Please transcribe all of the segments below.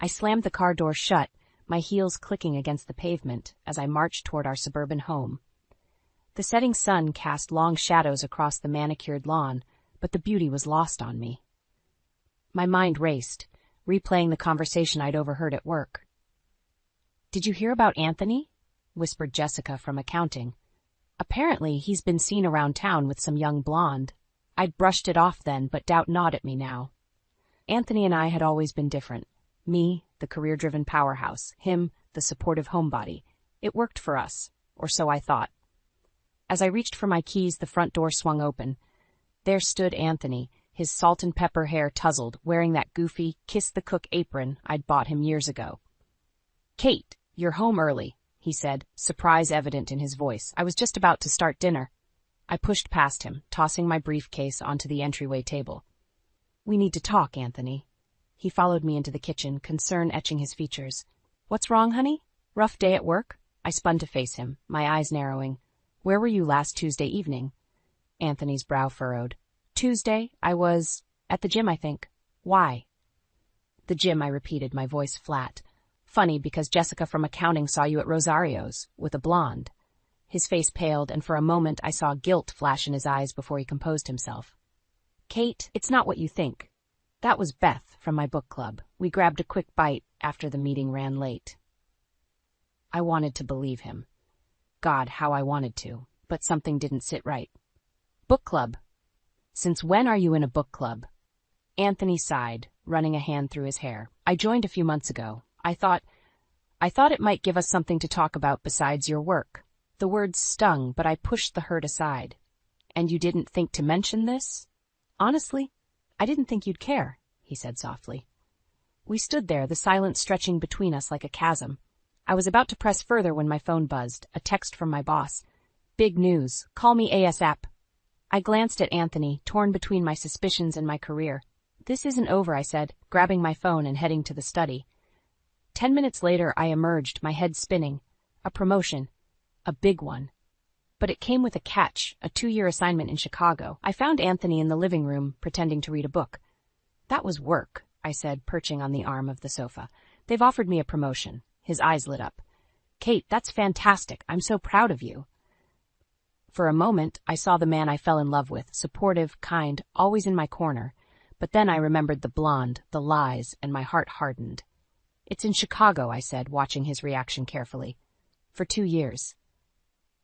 I slammed the car door shut, my heels clicking against the pavement as I marched toward our suburban home. The setting sun cast long shadows across the manicured lawn, but the beauty was lost on me. My mind raced, replaying the conversation I'd overheard at work. "Did you hear about Anthony?" whispered Jessica from accounting. "Apparently he's been seen around town with some young blonde." I'd brushed it off then, but doubt gnawed at me now. Anthony and I had always been different. Me, the career-driven powerhouse. Him, the supportive homebody. It worked for us, or so I thought. As I reached for my keys, the front door swung open. There stood Anthony, his salt and pepper hair tousled, wearing that goofy, kiss-the-cook apron I'd bought him years ago. "Kate, you're home early," he said, surprise evident in his voice. I was just about to start dinner. I pushed past him, tossing my briefcase onto the entryway table. "We need to talk, Anthony." He followed me into the kitchen, concern etching his features. "What's wrong, honey? Rough day at work?" I spun to face him, my eyes narrowing. "Where were you last Tuesday evening?" Anthony's brow furrowed. "Tuesday, I was at the gym, I think. Why?" "The gym," I repeated, my voice flat. "Funny, because Jessica from accounting saw you at Rosario's, with a blonde." His face paled, and for a moment I saw guilt flash in his eyes before he composed himself. "Kate, it's not what you think. That was Beth from my book club. We grabbed a quick bite after the meeting ran late." I wanted to believe him. God, how I wanted to, but something didn't sit right. "Book club? Since when are you in a book club?" Anthony sighed, running a hand through his hair. "I joined a few months ago. I thought it might give us something to talk about besides your work." The words stung, but I pushed the hurt aside. "And you didn't think to mention this?" "Honestly, I didn't think you'd care," he said softly. We stood there, the silence stretching between us like a chasm. I was about to press further when my phone buzzed, a text from my boss. "Big news. Call me ASAP." I glanced at Anthony, torn between my suspicions and my career. "This isn't over," I said, grabbing my phone and heading to the study. 10 minutes later, I emerged, my head spinning. A promotion. A big one. But it came with a catch, a 2-year assignment in Chicago. I found Anthony in the living room, pretending to read a book. "That was work," I said, perching on the arm of the sofa. "They've offered me a promotion." His eyes lit up. "Kate, that's fantastic. I'm so proud of you." For a moment, I saw the man I fell in love with, supportive, kind, always in my corner. But then I remembered the blonde, the lies, and my heart hardened. "It's in Chicago," I said, watching his reaction carefully. "For 2 years.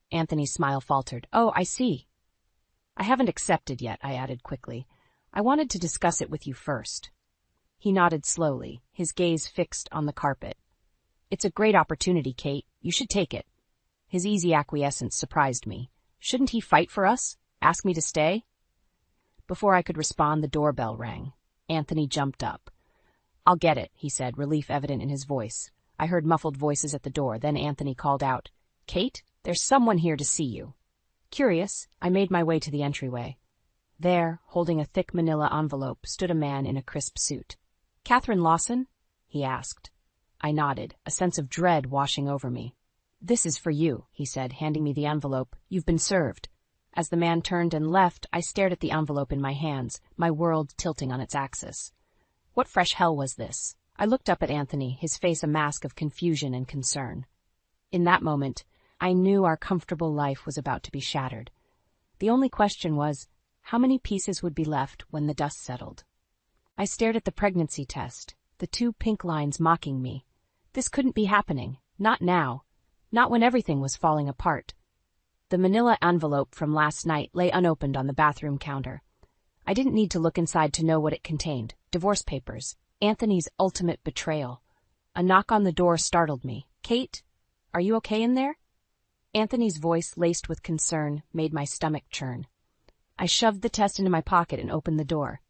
Anthony's smile faltered. "Oh, I see." "I haven't accepted yet," I added quickly. "I wanted to discuss it with you first." He nodded slowly, his gaze fixed on the carpet. "It's a great opportunity, Kate. You should take it." His easy acquiescence surprised me. Shouldn't he fight for us? Ask me to stay? Before I could respond, the doorbell rang. Anthony jumped up. "I'll get it," he said, relief evident in his voice. I heard muffled voices at the door, then Anthony called out, "Kate, there's someone here to see you." Curious, I made my way to the entryway. There, holding a thick manila envelope, stood a man in a crisp suit. "Catherine Lawson?" he asked. I nodded, a sense of dread washing over me. "This is for you," he said, handing me the envelope. "You've been served." As the man turned and left, I stared at the envelope in my hands, my world tilting on its axis. What fresh hell was this? I looked up at Anthony, his face a mask of confusion and concern. In that moment, I knew our comfortable life was about to be shattered. The only question was, how many pieces would be left when the dust settled? I stared at the pregnancy test, the 2 pink lines mocking me. This couldn't be happening. Not now. Not when everything was falling apart. The manila envelope from last night lay unopened on the bathroom counter. I didn't need to look inside to know what it contained. Divorce papers. Anthony's ultimate betrayal. A knock on the door startled me. "Kate, are you okay in there?" Anthony's voice, laced with concern, made my stomach churn. I shoved the test into my pocket and opened the door.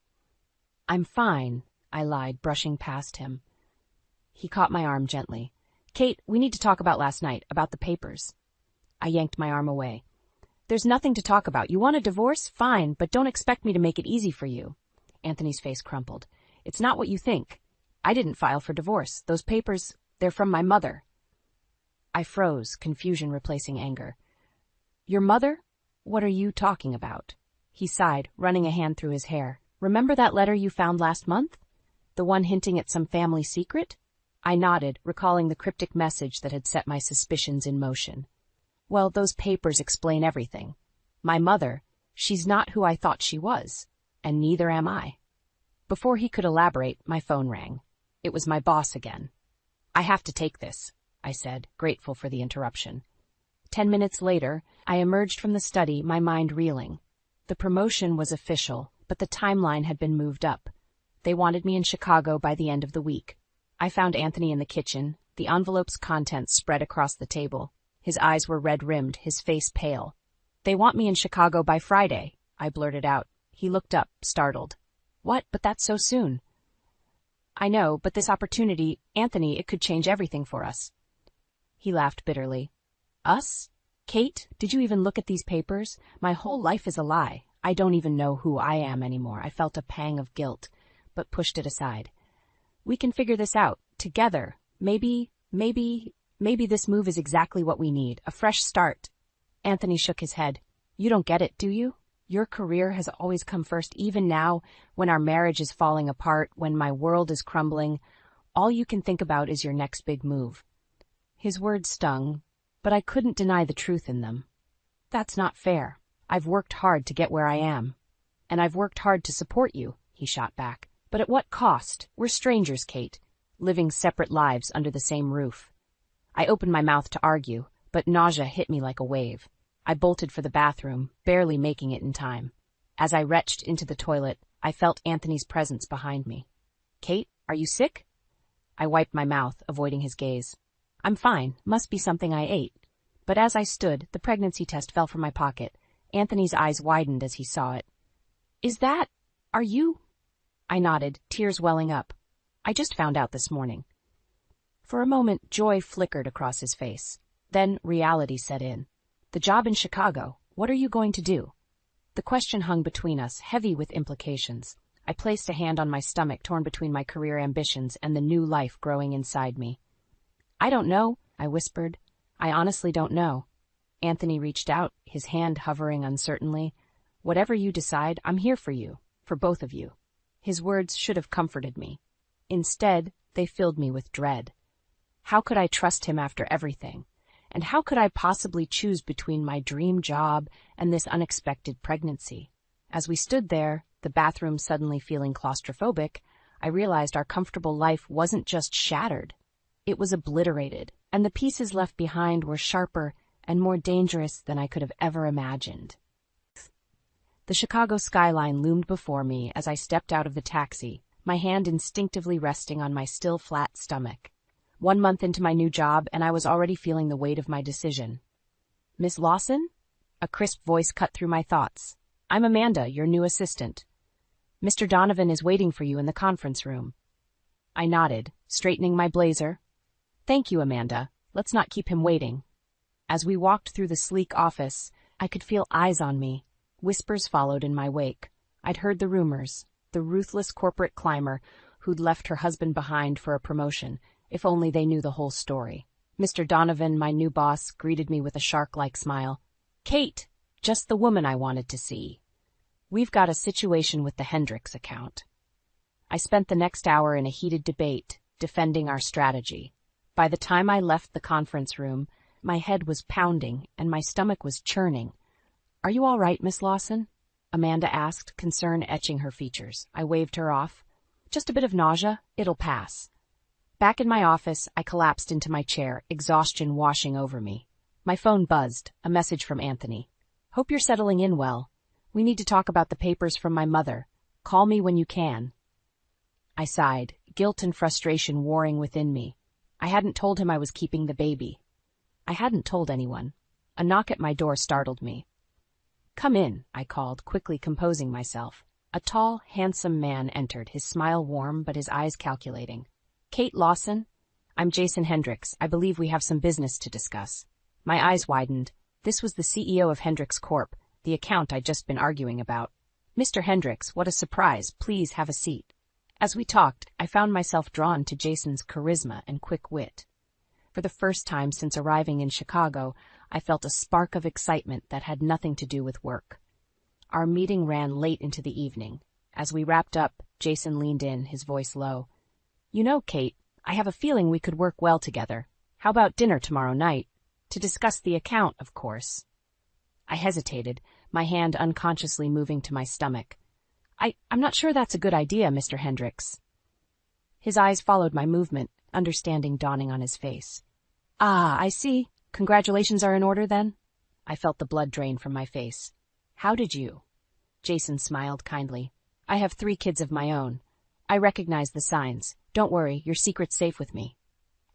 "I'm fine," I lied, brushing past him. He caught my arm gently. "Kate, we need to talk about last night, about the papers." I yanked my arm away. "There's nothing to talk about. You want a divorce? Fine, but don't expect me to make it easy for you." Anthony's face crumpled. "It's not what you think. I didn't file for divorce. Those papers, they're from my mother." I froze, confusion replacing anger. "Your mother? What are you talking about?" He sighed, running a hand through his hair. "Remember that letter you found last month? The one hinting at some family secret?" I nodded, recalling the cryptic message that had set my suspicions in motion. Well, those papers explain everything. My mother, she's not who I thought she was, and neither am I. Before he could elaborate, my phone rang. It was my boss again. I have to take this, I said, grateful for the interruption. 10 minutes later, I emerged from the study, my mind reeling. The promotion was official, but the timeline had been moved up. They wanted me in Chicago by the end of the week. I found Anthony in the kitchen, the envelope's contents spread across the table. His eyes were red-rimmed, his face pale. They want me in Chicago by Friday, I blurted out. He looked up, startled. What? But that's so soon. I know, but this opportunity, Anthony, it could change everything for us. He laughed bitterly. Us? Kate, did you even look at these papers? My whole life is a lie. I don't even know who I am anymore. I felt a pang of guilt, but pushed it aside. We can figure this out, together. Maybe this move is exactly what we need, a fresh start. Anthony shook his head. You don't get it, do you? Your career has always come first, even now, when our marriage is falling apart, when my world is crumbling. All you can think about is your next big move. His words stung, but I couldn't deny the truth in them. That's not fair. I've worked hard to get where I am. And I've worked hard to support you, he shot back. But at what cost? We're strangers, Kate, living separate lives under the same roof. I opened my mouth to argue, but nausea hit me like a wave. I bolted for the bathroom, barely making it in time. As I retched into the toilet, I felt Anthony's presence behind me. Kate, are you sick? I wiped my mouth, avoiding his gaze. I'm fine, must be something I ate. But as I stood, the pregnancy test fell from my pocket. Anthony's eyes widened as he saw it. Are you? I nodded, tears welling up. I just found out this morning. For a moment, joy flickered across his face. Then reality set in. The job in Chicago, what are you going to do? The question hung between us, heavy with implications. I placed a hand on my stomach, torn between my career ambitions and the new life growing inside me. I don't know, I whispered. I honestly don't know. Anthony reached out, his hand hovering uncertainly. Whatever you decide, I'm here for you, for both of you. His words should have comforted me. Instead, they filled me with dread. How could I trust him after everything? And how could I possibly choose between my dream job and this unexpected pregnancy? As we stood there, the bathroom suddenly feeling claustrophobic, I realized our comfortable life wasn't just shattered. It was obliterated, and the pieces left behind were sharper and more dangerous than I could have ever imagined. The Chicago skyline loomed before me as I stepped out of the taxi, my hand instinctively resting on my still flat stomach. 1 month into my new job, and I was already feeling the weight of my decision. Miss Lawson? A crisp voice cut through my thoughts. I'm Amanda, your new assistant. Mr. Donovan is waiting for you in the conference room. I nodded, straightening my blazer. Thank you, Amanda. Let's not keep him waiting. As we walked through the sleek office, I could feel eyes on me. Whispers followed in my wake. I'd heard the rumors, the ruthless corporate climber who'd left her husband behind for a promotion. If only they knew the whole story. Mr. Donovan, my new boss, greeted me with a shark-like smile. Kate, just the woman I wanted to see. We've got a situation with the Hendricks account. I spent the next hour in a heated debate, defending our strategy. By the time I left the conference room, my head was pounding and my stomach was churning. Are you all right, Miss Lawson? Amanda asked, concern etching her features. I waved her off. Just a bit of nausea. It'll pass. Back in my office, I collapsed into my chair, exhaustion washing over me. My phone buzzed, a message from Anthony. Hope you're settling in well. We need to talk about the papers from my mother. Call me when you can. I sighed, guilt and frustration warring within me. I hadn't told him I was keeping the baby. I hadn't told anyone. A knock at my door startled me. Come in, I called, quickly composing myself. A tall, handsome man entered, his smile warm but his eyes calculating. Kate Lawson? I'm Jason Hendricks. I believe we have some business to discuss. My eyes widened. This was the CEO of Hendricks Corp., the account I'd just been arguing about. Mr. Hendricks, what a surprise. Please have a seat. As we talked, I found myself drawn to Jason's charisma and quick wit. For the first time since arriving in Chicago, I felt a spark of excitement that had nothing to do with work. Our meeting ran late into the evening. As we wrapped up, Jason leaned in, his voice low. You know, Kate, I have a feeling we could work well together. How about dinner tomorrow night? To discuss the account, of course. I hesitated, my hand unconsciously moving to my stomach. I'm not sure that's a good idea, Mr. Hendricks. His eyes followed my movement, understanding dawning on his face. Ah, I see. Congratulations are in order, then? I felt the blood drain from my face. How did you? Jason smiled kindly. I have 3 kids of my own. I recognize the signs. Don't worry, your secret's safe with me.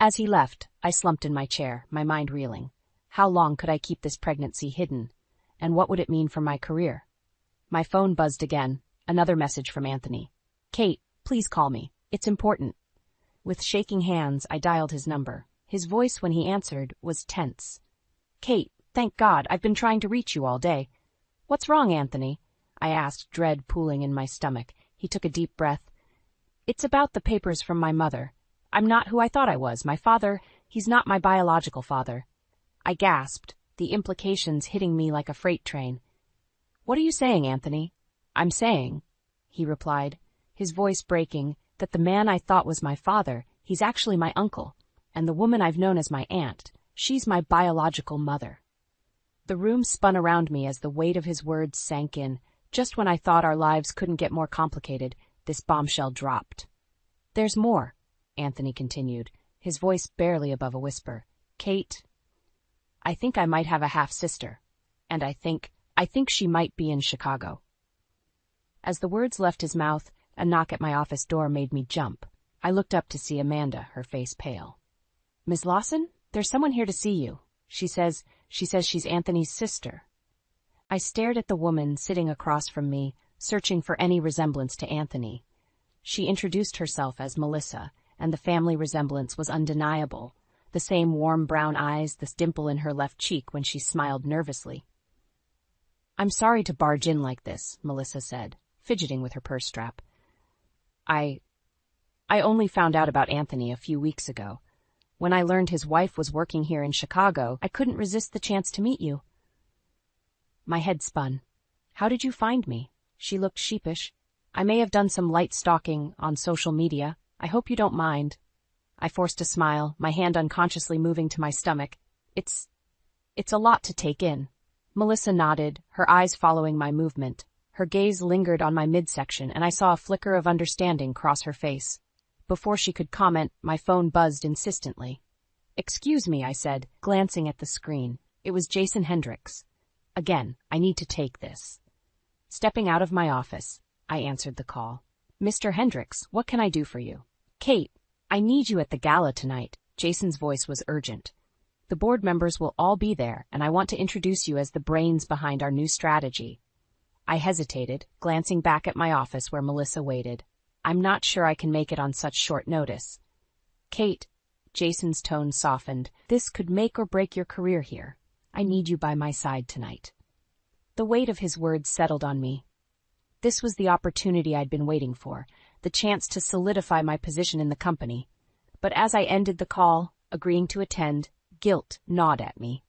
As he left, I slumped in my chair, my mind reeling. How long could I keep this pregnancy hidden? And what would it mean for my career? My phone buzzed again, another message from Anthony. Kate, please call me. It's important. With shaking hands, I dialed his number. His voice when he answered was tense. Kate, thank God, I've been trying to reach you all day. What's wrong, Anthony? I asked, dread pooling in my stomach. He took a deep breath. It's about the papers from my mother. I'm not who I thought I was. My father, he's not my biological father. I gasped, the implications hitting me like a freight train. What are you saying, Anthony? I'm saying, he replied, his voice breaking, that the man I thought was my father, he's actually my uncle, and the woman I've known as my aunt, she's my biological mother. The room spun around me as the weight of his words sank in. Just when I thought our lives couldn't get more complicated, this bombshell dropped. There's more, Anthony continued, his voice barely above a whisper. Kate, I think I might have a half-sister, and I think she might be in Chicago. As the words left his mouth, a knock at my office door made me jump. I looked up to see Amanda, her face pale. Ms. Lawson, there's someone here to see you. She says she's Anthony's sister. I stared at the woman sitting across from me, searching for any resemblance to Anthony. She introduced herself as Melissa, and the family resemblance was undeniable. The same warm brown eyes, the dimple in her left cheek when she smiled nervously. I'm sorry to barge in like this, Melissa said, fidgeting with her purse strap. I only found out about Anthony a few weeks ago. When I learned his wife was working here in Chicago, I couldn't resist the chance to meet you. My head spun. How did you find me? She looked sheepish. I may have done some light stalking on social media. I hope you don't mind. I forced a smile, my hand unconsciously moving to my stomach. It's a lot to take in. Melissa nodded, her eyes following my movement. Her gaze lingered on my midsection, and I saw a flicker of understanding cross her face. Before she could comment, my phone buzzed insistently. Excuse me, I said, glancing at the screen. It was Jason Hendricks. Again, I need to take this. Stepping out of my office, I answered the call. Mr. Hendricks, what can I do for you? Kate, I need you at the gala tonight. Jason's voice was urgent. The board members will all be there, and I want to introduce you as the brains behind our new strategy. I hesitated, glancing back at my office where Melissa waited. I'm not sure I can make it on such short notice. Kate, Jason's tone softened, this could make or break your career here. I need you by my side tonight. The weight of his words settled on me. This was the opportunity I'd been waiting for, the chance to solidify my position in the company. But as I ended the call, agreeing to attend, guilt gnawed at me.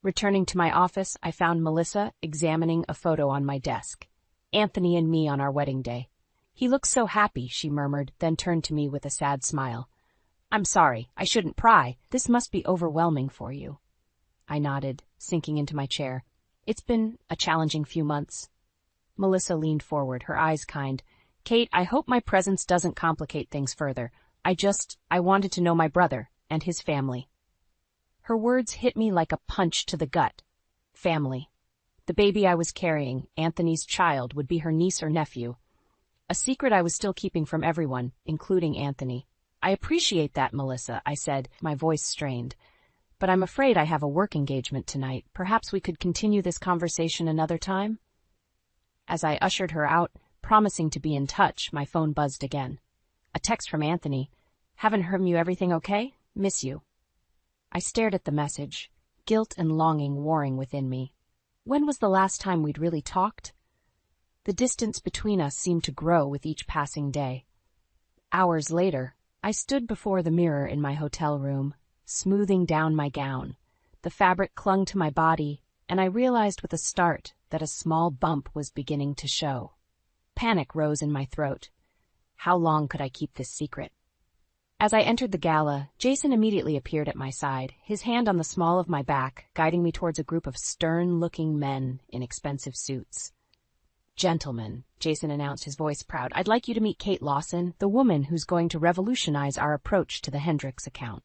Returning to my office, I found Melissa examining a photo on my desk. Anthony and me on our wedding day. He looks so happy, she murmured, then turned to me with a sad smile. I'm sorry, I shouldn't pry. This must be overwhelming for you. I nodded, sinking into my chair. It's been a challenging few months. Melissa leaned forward, her eyes kind. Kate, I hope my presence doesn't complicate things further. I wanted to know my brother and his family. Her words hit me like a punch to the gut. Family. The baby I was carrying, Anthony's child, would be her niece or nephew. A secret I was still keeping from everyone, including Anthony. I appreciate that, Melissa, I said, my voice strained. But I'm afraid I have a work engagement tonight. Perhaps we could continue this conversation another time? As I ushered her out, promising to be in touch, my phone buzzed again. A text from Anthony. Haven't heard from you, everything okay? Miss you. I stared at the message, guilt and longing warring within me. When was the last time we'd really talked? The distance between us seemed to grow with each passing day. Hours later, I stood before the mirror in my hotel room, smoothing down my gown. The fabric clung to my body, and I realized with a start that a small bump was beginning to show. Panic rose in my throat. How long could I keep this secret? As I entered the gala, Jason immediately appeared at my side, his hand on the small of my back, guiding me towards a group of stern-looking men in expensive suits. "Gentlemen," Jason announced, his voice proud, "I'd like you to meet Kate Lawson, the woman who's going to revolutionize our approach to the Hendricks account."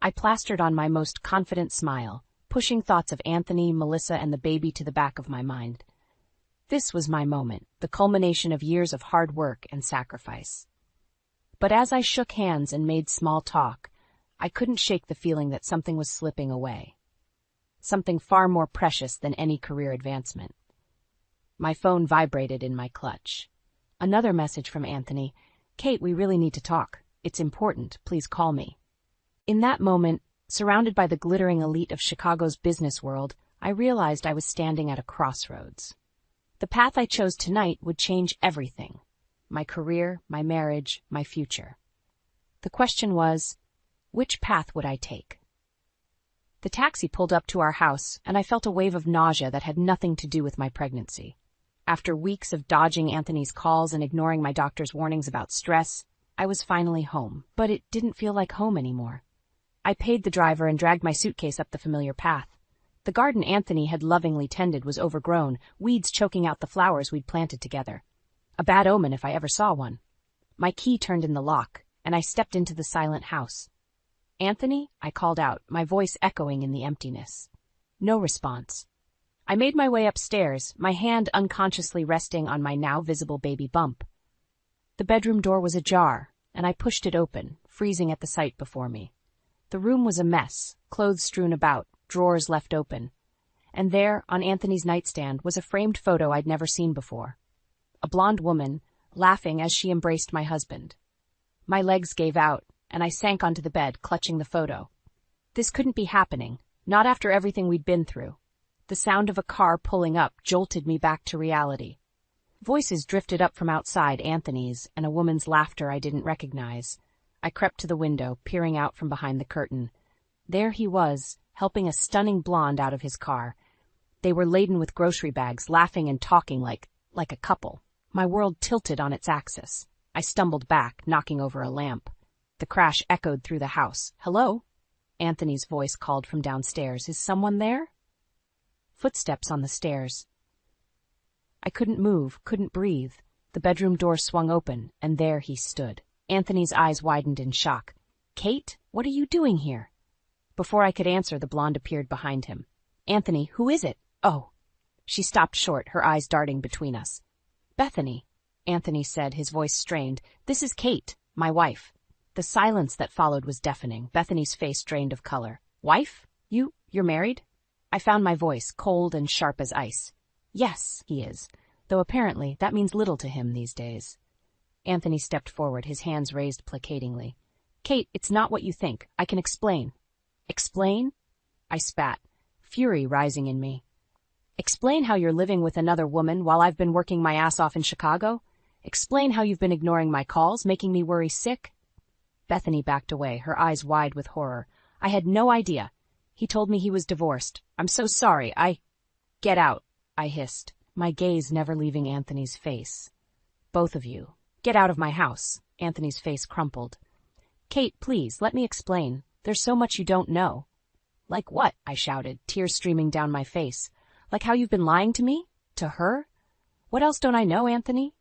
I plastered on my most confident smile, pushing thoughts of Anthony, Melissa, and the baby to the back of my mind. This was my moment, the culmination of years of hard work and sacrifice. But as I shook hands and made small talk, I couldn't shake the feeling that something was slipping away. Something far more precious than any career advancement. My phone vibrated in my clutch. Another message from Anthony. "Kate, we really need to talk. It's important. Please call me." In that moment, surrounded by the glittering elite of Chicago's business world, I realized I was standing at a crossroads. The path I chose tonight would change everything. My career, my marriage, my future. The question was, which path would I take? The taxi pulled up to our house, and I felt a wave of nausea that had nothing to do with my pregnancy. After weeks of dodging Anthony's calls and ignoring my doctor's warnings about stress, I was finally home, but it didn't feel like home anymore. I paid the driver and dragged my suitcase up the familiar path. The garden Anthony had lovingly tended was overgrown, weeds choking out the flowers we'd planted together. A bad omen if I ever saw one. My key turned in the lock, and I stepped into the silent house. "Anthony?" I called out, my voice echoing in the emptiness. No response. I made my way upstairs, my hand unconsciously resting on my now visible baby bump. The bedroom door was ajar, and I pushed it open, freezing at the sight before me. The room was a mess, clothes strewn about, drawers left open. And there, on Anthony's nightstand, was a framed photo I'd never seen before. A blonde woman, laughing as she embraced my husband. My legs gave out, and I sank onto the bed, clutching the photo. This couldn't be happening, not after everything we'd been through. The sound of a car pulling up jolted me back to reality. Voices drifted up from outside Anthony's, and a woman's laughter I didn't recognize. I crept to the window, peering out from behind the curtain. There he was, helping a stunning blonde out of his car. They were laden with grocery bags, laughing and talking like a couple. My world tilted on its axis. I stumbled back, knocking over a lamp. The crash echoed through the house. "Hello?" Anthony's voice called from downstairs. "Is someone there?" Footsteps on the stairs. I couldn't move, couldn't breathe. The bedroom door swung open, and there he stood. Anthony's eyes widened in shock. "Kate, what are you doing here?" Before I could answer, the blonde appeared behind him. "Anthony, who is it?" "Oh." She stopped short, her eyes darting between us. "Bethany," Anthony said, his voice strained. "This is Kate, my wife." The silence that followed was deafening. Bethany's face drained of color. "Wife? You're married?" I found my voice, cold and sharp as ice. "Yes, he is, though apparently that means little to him these days." Anthony stepped forward, his hands raised placatingly. "Kate, it's not what you think. I can explain." "Explain?" I spat, fury rising in me. "Explain how you're living with another woman while I've been working my ass off in Chicago? Explain how you've been ignoring my calls, making me worry sick?" Bethany backed away, her eyes wide with horror. "I had no idea. He told me he was divorced. I'm so sorry. Get out," I hissed, my gaze never leaving Anthony's face. "Both of you. Get out of my house." Anthony's face crumpled. "Kate, please, let me explain. There's so much you don't know." "Like what?" I shouted, tears streaming down my face. "Like how you've been lying to me? To her? What else don't I know, Anthony?"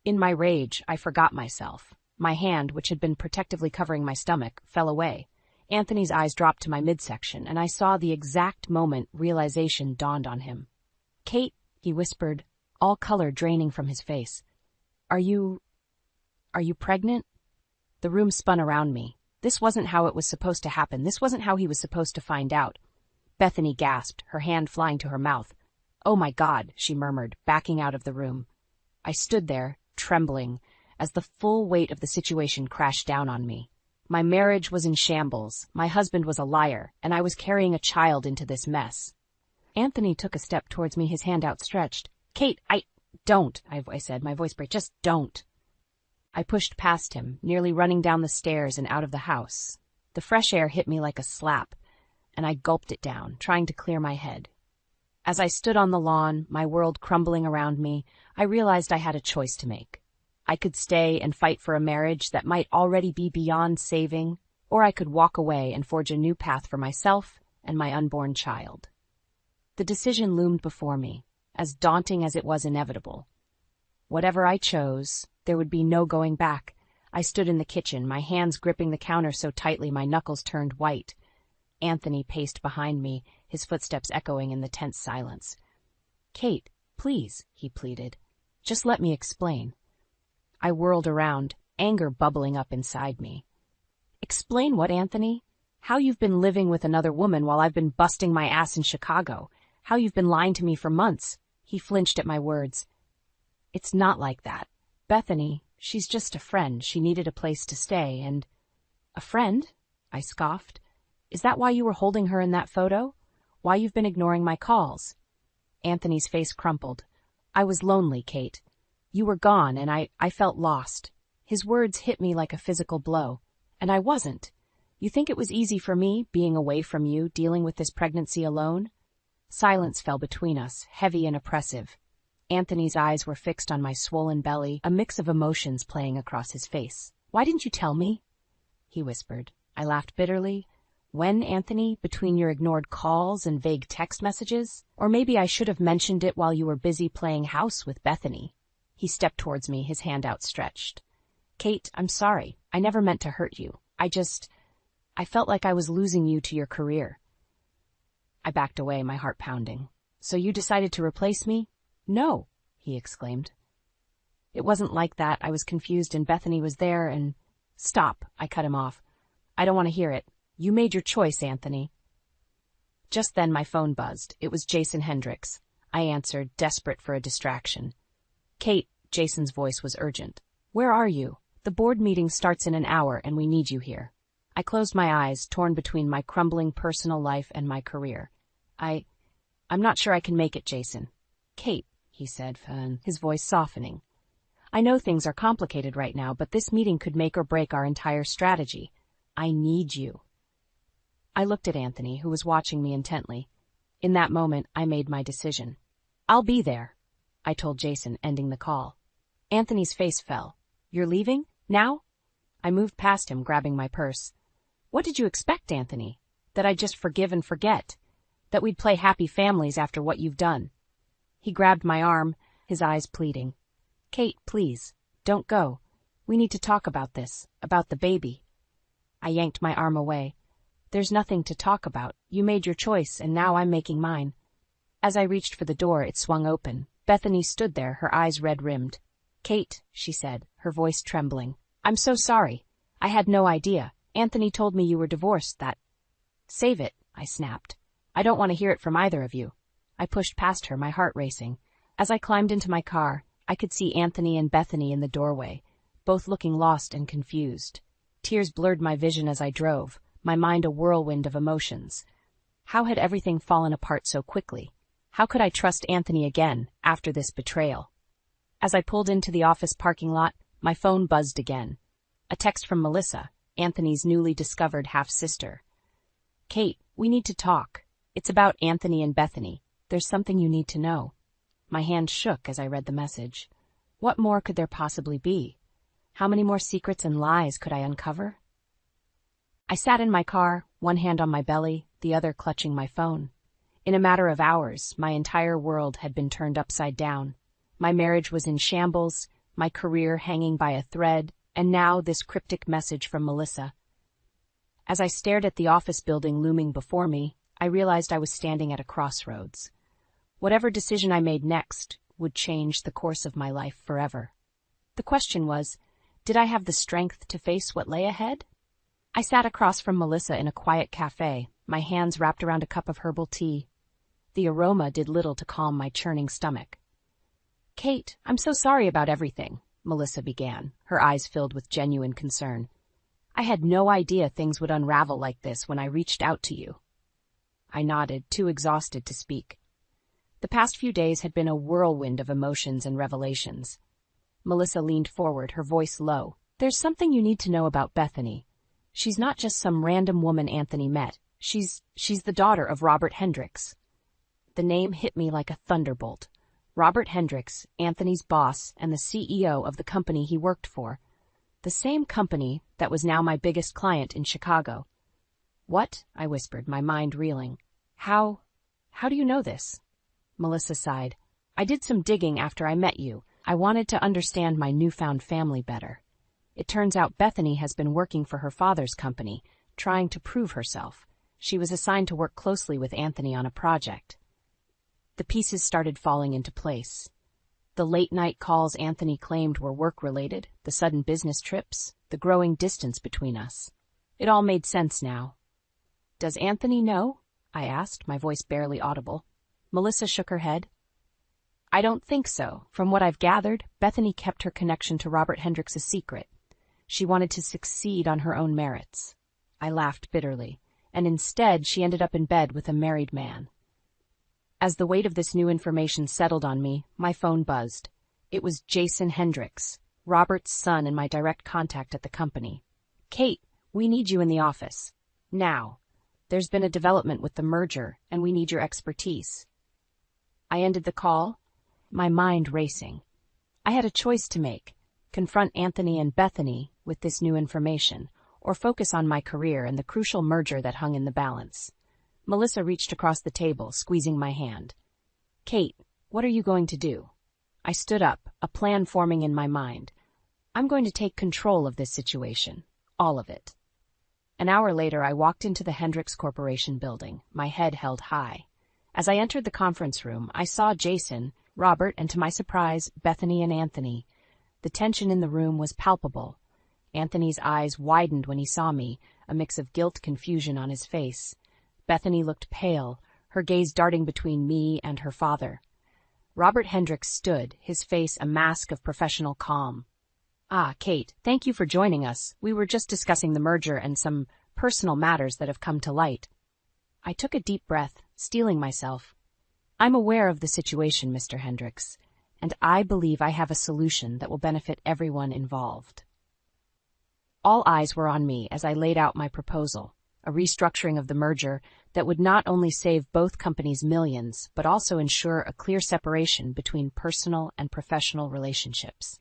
In my rage, I forgot myself. My hand, which had been protectively covering my stomach, fell away. Anthony's eyes dropped to my midsection, and I saw the exact moment realization dawned on him. "Kate," he whispered, all color draining from his face. Are you pregnant?" The room spun around me. This wasn't how it was supposed to happen. This wasn't how he was supposed to find out. Bethany gasped, her hand flying to her mouth. "Oh my God," she murmured, backing out of the room. I stood there, trembling, as the full weight of the situation crashed down on me. My marriage was in shambles, my husband was a liar, and I was carrying a child into this mess. Anthony took a step towards me, his hand outstretched. "Kate, don't," I said, my voice break. "Just don't." I pushed past him, nearly running down the stairs and out of the house. The fresh air hit me like a slap, and I gulped it down, trying to clear my head. As I stood on the lawn, my world crumbling around me, I realized I had a choice to make. I could stay and fight for a marriage that might already be beyond saving, or I could walk away and forge a new path for myself and my unborn child. The decision loomed before me, as daunting as it was inevitable. Whatever I chose, there would be no going back. I stood in the kitchen, my hands gripping the counter so tightly my knuckles turned white. Anthony paced behind me, his footsteps echoing in the tense silence. "Kate, please," he pleaded. "Just let me explain." I whirled around, anger bubbling up inside me. "Explain what, Anthony? How you've been living with another woman while I've been busting my ass in Chicago? How you've been lying to me for months?" He flinched at my words. "It's not like that. Bethany, she's just a friend. She needed a place to stay, and—" "A friend?" I scoffed. "Is that why you were holding her in that photo? Why you've been ignoring my calls?" Anthony's face crumpled. "I was lonely, Kate. You were gone, and I felt lost." His words hit me like a physical blow. "And I wasn't. You think it was easy for me, being away from you, dealing with this pregnancy alone?" Silence fell between us, heavy and oppressive. Anthony's eyes were fixed on my swollen belly, a mix of emotions playing across his face. "Why didn't you tell me?" he whispered. I laughed bitterly. "When, Anthony? Between your ignored calls and vague text messages? Or maybe I should have mentioned it while you were busy playing house with Bethany." He stepped towards me, his hand outstretched. "Kate, I'm sorry. I never meant to hurt you. I felt like I was losing you to your career." I backed away, my heart pounding. "So you decided to replace me?" "No," he exclaimed. "It wasn't like that. I was confused and Bethany was there and—" "Stop," I cut him off. "I don't want to hear it. You made your choice, Anthony." Just then my phone buzzed. It was Jason Hendricks. I answered, desperate for a distraction. "Kate," Jason's voice was urgent. "Where are you? The board meeting starts in an hour and we need you here." I closed my eyes, torn between my crumbling personal life and my career. I'm not sure I can make it, Jason." "Kate," he said, his voice softening. "I know things are complicated right now, but this meeting could make or break our entire strategy. I need you." I looked at Anthony, who was watching me intently. In that moment, I made my decision. "I'll be there," I told Jason, ending the call. Anthony's face fell. "You're leaving? Now?" I moved past him, grabbing my purse. "What did you expect, Anthony? That I'd just forgive and forget? That we'd play happy families after what you've done?" He grabbed my arm, his eyes pleading. "Kate, please, don't go. We need to talk about this, about the baby." I yanked my arm away. "There's nothing to talk about. You made your choice, and now I'm making mine." As I reached for the door, it swung open. Bethany stood there, her eyes red-rimmed. "Kate," she said, her voice trembling. "I'm so sorry. I had no idea. Anthony told me you were divorced, that—" "Save it," I snapped. "I don't want to hear it from either of you." I pushed past her, my heart racing. As I climbed into my car, I could see Anthony and Bethany in the doorway, both looking lost and confused. Tears blurred my vision as I drove, my mind a whirlwind of emotions. How had everything fallen apart so quickly? How could I trust Anthony again, after this betrayal? As I pulled into the office parking lot, my phone buzzed again. A text from Melissa, Anthony's newly discovered half-sister. "Kate, we need to talk. It's about Anthony and Bethany. There's something you need to know." My hand shook as I read the message. What more could there possibly be? How many more secrets and lies could I uncover? I sat in my car, one hand on my belly, the other clutching my phone. In a matter of hours, my entire world had been turned upside down. My marriage was in shambles, my career hanging by a thread, and now this cryptic message from Melissa. As I stared at the office building looming before me, I realized I was standing at a crossroads. Whatever decision I made next would change the course of my life forever. The question was, did I have the strength to face what lay ahead? I sat across from Melissa in a quiet cafe, my hands wrapped around a cup of herbal tea. The aroma did little to calm my churning stomach. "Kate, I'm so sorry about everything," Melissa began, her eyes filled with genuine concern. "I had no idea things would unravel like this when I reached out to you." I nodded, too exhausted to speak. The past few days had been a whirlwind of emotions and revelations. Melissa leaned forward, her voice low. "There's something you need to know about Bethany. She's not just some random woman Anthony met. She's the daughter of Robert Hendricks." The name hit me like a thunderbolt. Robert Hendricks, Anthony's boss and the CEO of the company he worked for. The same company that was now my biggest client in Chicago. What? I whispered, my mind reeling. How do you know this? Melissa sighed. I did some digging after I met you. I wanted to understand my newfound family better. It turns out Bethany has been working for her father's company, trying to prove herself. She was assigned to work closely with Anthony on a project. The pieces started falling into place. The late-night calls Anthony claimed were work-related, the sudden business trips, the growing distance between us. It all made sense now. Does Anthony know? I asked, my voice barely audible. Melissa shook her head. I don't think so. From what I've gathered, Bethany kept her connection to Robert Hendricks a secret. She wanted to succeed on her own merits. I laughed bitterly, and instead she ended up in bed with a married man. As the weight of this new information settled on me, my phone buzzed. It was Jason Hendricks, Robert's son and my direct contact at the company. Kate, we need you in the office. Now. There's been a development with the merger, and we need your expertise. I ended the call, my mind racing. I had a choice to make, confront Anthony and Bethany with this new information, or focus on my career and the crucial merger that hung in the balance. Melissa reached across the table, squeezing my hand. Kate, what are you going to do? I stood up, a plan forming in my mind. I'm going to take control of this situation, all of it. An hour later, I walked into the Hendricks Corporation building, my head held high. As I entered the conference room, I saw Jason, Robert, and to my surprise, Bethany and Anthony. The tension in the room was palpable. Anthony's eyes widened when he saw me, a mix of guilt, confusion on his face. Bethany looked pale, her gaze darting between me and her father. Robert Hendricks stood, his face a mask of professional calm. Ah, Kate, thank you for joining us. We were just discussing the merger and some personal matters that have come to light. I took a deep breath, steeling myself. I'm aware of the situation, Mr. Hendricks, and I believe I have a solution that will benefit everyone involved. All eyes were on me as I laid out my proposal, a restructuring of the merger that would not only save both companies millions, but also ensure a clear separation between personal and professional relationships.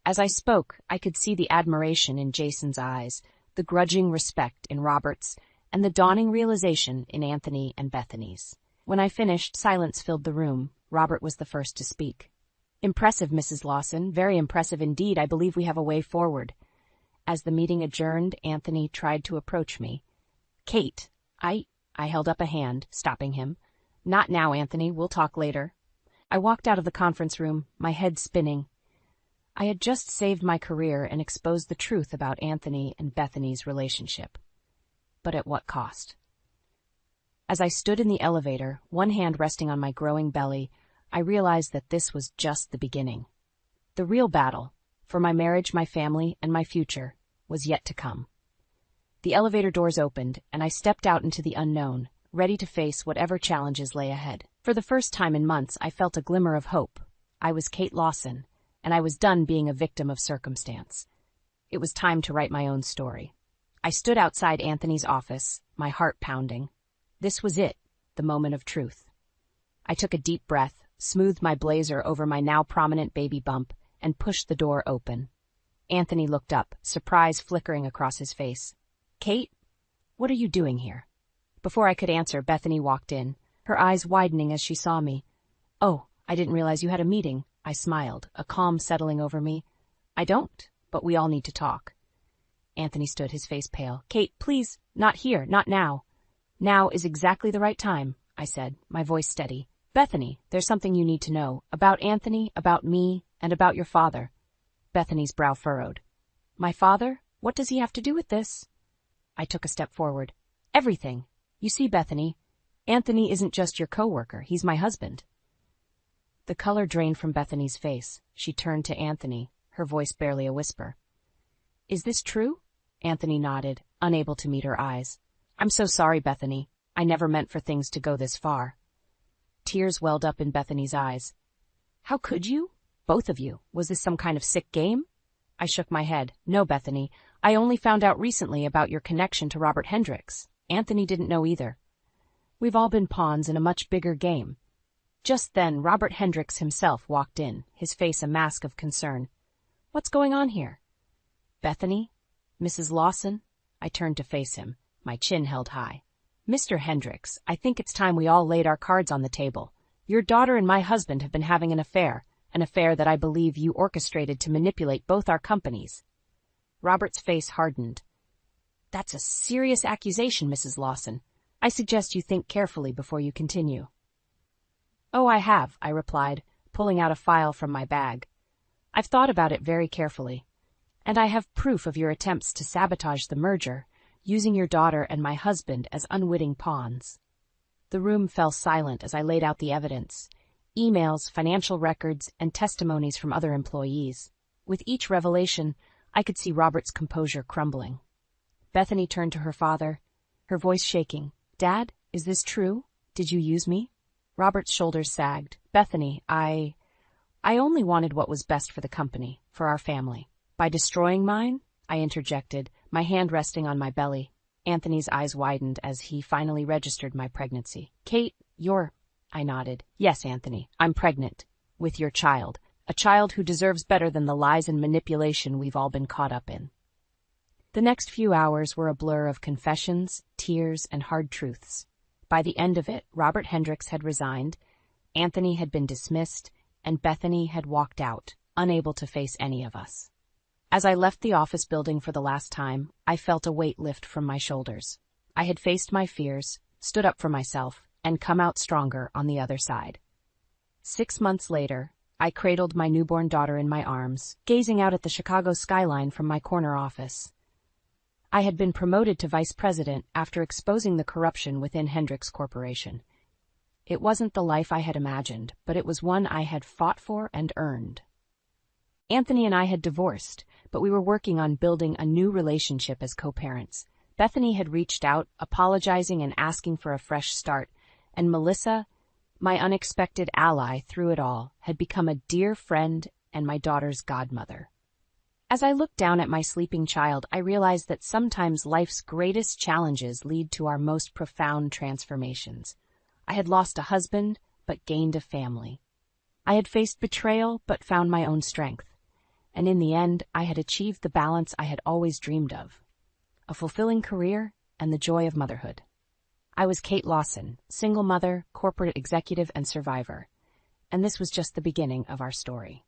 As I spoke, I could see the admiration in Jason's eyes, the grudging respect in Robert's, and the dawning realization in Anthony and Bethany's. When I finished, silence filled the room. Robert was the first to speak. Impressive, Mrs. Lawson, very impressive indeed. I believe we have a way forward. As the meeting adjourned, Anthony tried to approach me. Kate, I held up a hand, stopping him. Not now, Anthony. We'll talk later. I walked out of the conference room, my head spinning. I had just saved my career and exposed the truth about Anthony and Bethany's relationship. But at what cost? As I stood in the elevator, one hand resting on my growing belly, I realized that this was just the beginning. The real battle, for my marriage, my family, and my future, was yet to come. The elevator doors opened, and I stepped out into the unknown, ready to face whatever challenges lay ahead. For the first time in months, I felt a glimmer of hope. I was Kate Lawson, and I was done being a victim of circumstance. It was time to write my own story. I stood outside Anthony's office, my heart pounding. This was it, the moment of truth. I took a deep breath, smoothed my blazer over my now prominent baby bump, and pushed the door open. Anthony looked up, surprise flickering across his face. Kate, what are you doing here? Before I could answer, Bethany walked in, her eyes widening as she saw me. Oh, I didn't realize you had a meeting. I smiled, a calm settling over me. I don't, but we all need to talk. Anthony stood, his face pale. Kate, please, not here, not now. Now is exactly the right time, I said, my voice steady. Bethany, there's something you need to know, about Anthony, about me, and about your father. Bethany's brow furrowed. My father? What does he have to do with this? I took a step forward. Everything. You see, Bethany, Anthony isn't just your coworker, he's my husband. The color drained from Bethany's face. She turned to Anthony, her voice barely a whisper. Is this true? Anthony nodded, unable to meet her eyes. I'm so sorry, Bethany. I never meant for things to go this far. Tears welled up in Bethany's eyes. How could you? Both of you. Was this some kind of sick game? I shook my head. No, Bethany. I only found out recently about your connection to Robert Hendricks. Anthony didn't know either. We've all been pawns in a much bigger game. Just then, Robert Hendricks himself walked in, his face a mask of concern. "What's going on here?" "Bethany? Mrs. Lawson?" I turned to face him, my chin held high. "Mr. Hendricks, I think it's time we all laid our cards on the table. Your daughter and my husband have been having an affair that I believe you orchestrated to manipulate both our companies." Robert's face hardened. "That's a serious accusation, Mrs. Lawson. I suggest you think carefully before you continue." "Oh, I have," I replied, pulling out a file from my bag. "I've thought about it very carefully, and I have proof of your attempts to sabotage the merger, using your daughter and my husband as unwitting pawns." The room fell silent as I laid out the evidence: emails, financial records, and testimonies from other employees. With each revelation, I could see Robert's composure crumbling. Bethany turned to her father, her voice shaking. "Dad, is this true? Did you use me?" Robert's shoulders sagged. "Bethany, I only wanted what was best for the company, for our family." "By destroying mine?" I interjected, my hand resting on my belly. Anthony's eyes widened as he finally registered my pregnancy. "Kate, you're—" I nodded. "Yes, Anthony, I'm pregnant. With your child. A child who deserves better than the lies and manipulation we've all been caught up in." The next few hours were a blur of confessions, tears, and hard truths. By the end of it, Robert Hendricks had resigned, Anthony had been dismissed, and Bethany had walked out, unable to face any of us. As I left the office building for the last time, I felt a weight lift from my shoulders. I had faced my fears, stood up for myself, and come out stronger on the other side. 6 months later, I cradled my newborn daughter in my arms, gazing out at the Chicago skyline from my corner office. I had been promoted to vice president after exposing the corruption within Hendricks Corporation. It wasn't the life I had imagined, but it was one I had fought for and earned. Anthony and I had divorced, but we were working on building a new relationship as co-parents. Bethany had reached out, apologizing and asking for a fresh start, and Melissa, my unexpected ally through it all, had become a dear friend and my daughter's godmother. As I looked down at my sleeping child, I realized that sometimes life's greatest challenges lead to our most profound transformations. I had lost a husband, but gained a family. I had faced betrayal, but found my own strength. And in the end, I had achieved the balance I had always dreamed of: a fulfilling career and the joy of motherhood. I was Kate Lawson, single mother, corporate executive, and survivor. And this was just the beginning of our story.